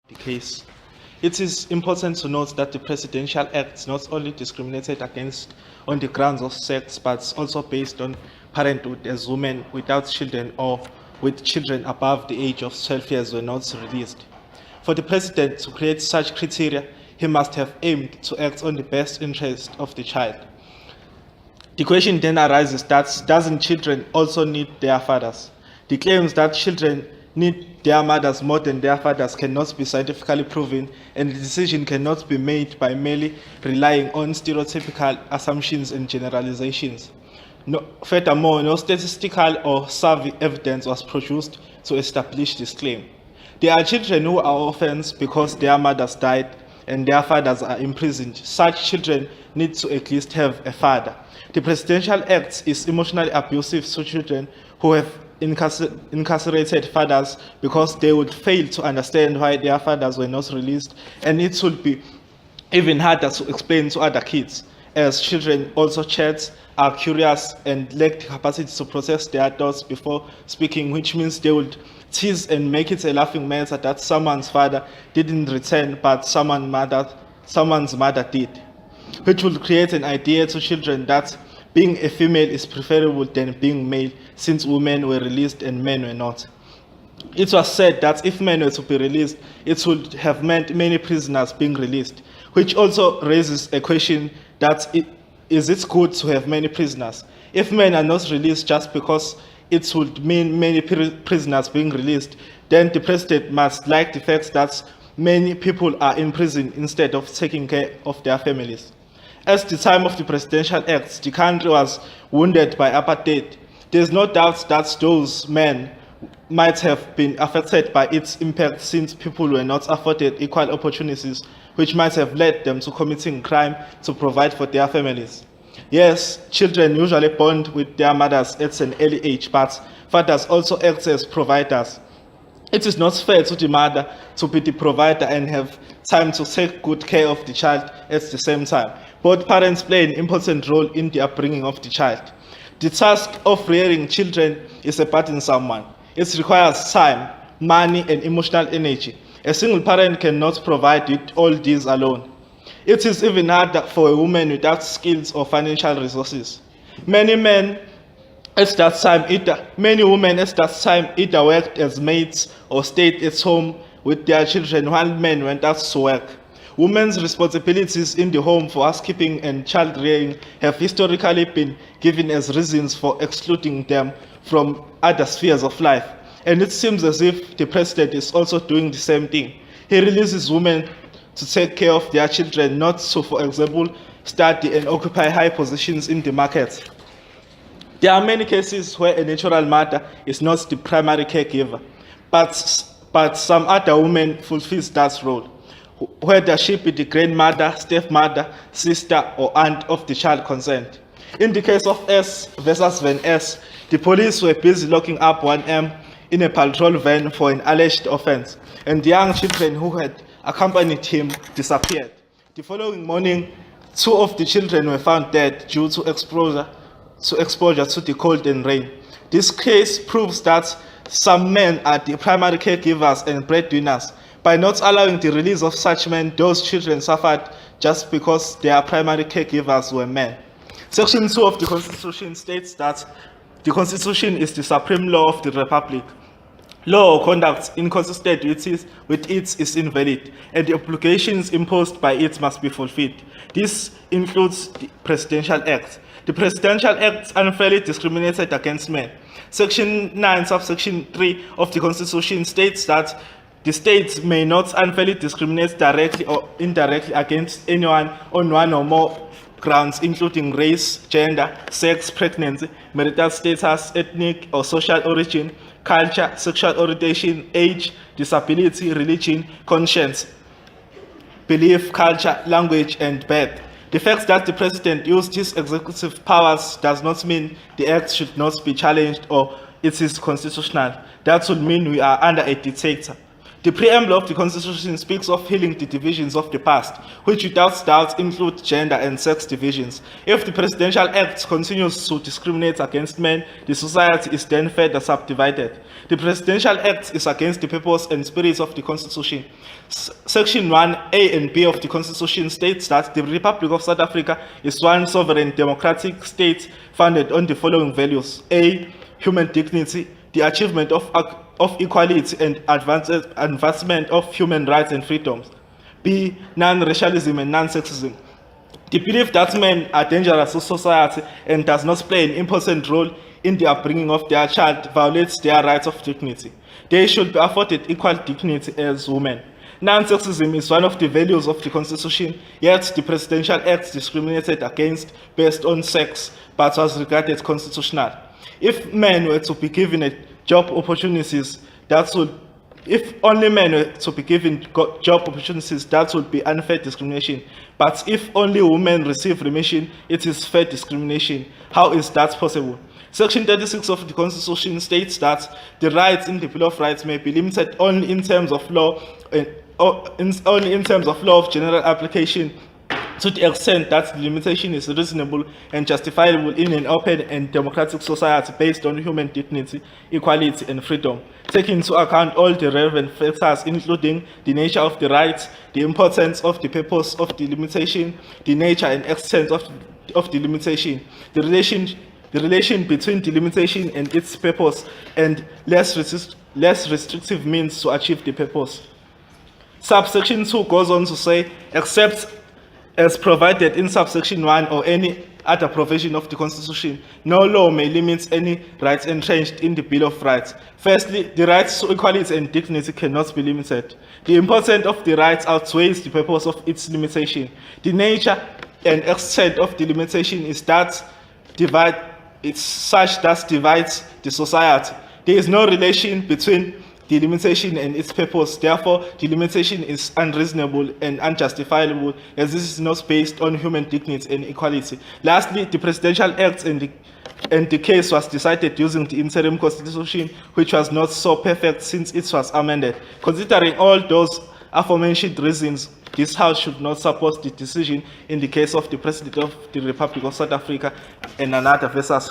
the case. It is important to note that the Presidential Act not only discriminated against on the grounds of sex, but also based on parenthood, as women without children or with children above the age of 12 years were not released. For the President to create such criteria, he must have aimed to act on the best interest of the child. The question then arises that doesn't children also need their fathers? The claims that children need their mothers more than their fathers cannot be scientifically proven, and the decision cannot be made by merely relying on stereotypical assumptions and generalizations. Furthermore, no statistical or survey evidence was produced to establish this claim. There are children who are orphans because their mothers died and their fathers are imprisoned. Such children need to at least have a father. The Presidential Act is emotionally abusive to children who have incarcerated fathers because they would fail to understand why their fathers were not released, and it would be even harder to explain to other kids, as children also chat, are curious, and lack the capacity to process their thoughts before speaking, which means they would tease and make it a laughing matter that someone's father didn't return but someone's mother did, which will create an idea to children that being a female is preferable than being male, since women were released and men were not. It was said that if men were to be released, it would have meant many prisoners being released, which also raises a question that is it good to have many prisoners? If men are not released just because it would mean many prisoners being released, then the president must like the fact that many people are in prison instead of taking care of their families. At the time of the Presidential Act, the country was wounded by apartheid. There is no doubt that those men might have been affected by its impact, since people were not afforded equal opportunities, which might have led them to committing crime to provide for their families. Yes, children usually bond with their mothers at an early age, but fathers also act as providers. It is not fair to the mother to be the provider and have time to take good care of the child at the same time. Both parents play an important role in the upbringing of the child. The task of rearing children is a burdensome one. It requires time, money, and emotional energy. A single parent cannot provide all these alone. It is even harder for a woman without skills or financial resources. Many women at that time either worked as maids or stayed at home with their children while men went out to work. Women's responsibilities in the home for housekeeping and child rearing have historically been given as reasons for excluding them from other spheres of life. And it seems as if the president is also doing the same thing. He releases women to take care of their children, not to, for example, study and occupy high positions in the market. There are many cases where a natural mother is not the primary caregiver, but some other woman fulfills that role, whether she be the grandmother, stepmother, sister, or aunt of the child concerned. In the case of S versus Van S, the police were busy locking up 1M in a patrol van for an alleged offense, and the young children who had accompanied him disappeared. The following morning, 2 of the children were found dead due to exposure to the cold and rain. This case proves that some men are the primary caregivers and breadwinners. By not allowing the release of such men, those children suffered just because their primary caregivers were men. Section 2 of the Constitution states that the Constitution is the supreme law of the Republic. Law or conduct inconsistent with it is invalid, and the obligations imposed by it must be fulfilled. This includes the Presidential Act. The Presidential Act unfairly discriminated against men. Section 9, subsection 3 of the Constitution states that the states may not unfairly discriminate directly or indirectly against anyone on one or more grounds, including race, gender, sex, pregnancy, marital status, ethnic or social origin, culture, sexual orientation, age, disability, religion, conscience, belief, culture, language, and birth. The fact that the president used his executive powers does not mean the act should not be challenged or it is constitutional. That would mean we are under a dictator. The preamble of the Constitution speaks of healing the divisions of the past, which without doubt include gender and sex divisions. If the Presidential Act continues to discriminate against men, the society is then further subdivided. The Presidential Act is against the purpose and spirit of the Constitution. Section 1A and B of the Constitution states that the Republic of South Africa is one sovereign democratic state founded on the following values: A, human dignity, the achievement of equality and advancement of human rights and freedoms. B, non-racialism and non-sexism. The belief that men are dangerous to society and does not play an important role in the upbringing of their child violates their rights of dignity. They should be afforded equal dignity as women. Non-sexism is one of the values of the Constitution, yet the Presidential Act discriminated against based on sex, but was regarded constitutional. If men were to be given job opportunities, if only men were to be given job opportunities, that would be unfair discrimination. But if only women receive remission, it is fair discrimination. How is that possible? Section 36 of the Constitution states that the rights in the Bill of Rights may be limited only in terms of law, only in terms of law of general application, to the extent that the limitation is reasonable and justifiable in an open and democratic society based on human dignity, equality, and freedom, taking into account all the relevant factors, including the nature of the right, the importance of the purpose of the limitation, the nature and extent of the limitation, the relation between the limitation and its purpose, and less restrictive means to achieve the purpose. Subsection 2 goes on to say, except as provided in subsection 1 or any other provision of the Constitution, no law may limit any rights entrenched in the Bill of Rights. Firstly, the rights to equality and dignity cannot be limited. The importance of the rights outweighs the purpose of its limitation. The nature and extent of the limitation is such that divides the society. There is no relation between the limitation and its purpose. Therefore, the limitation is unreasonable and unjustifiable, as this is not based on human dignity and equality. Lastly, the Presidential Act and the case was decided using the interim constitution, which was not so perfect since it was amended. Considering all those aforementioned reasons, this House should not support the decision in the case of the President of the Republic of South Africa and another versus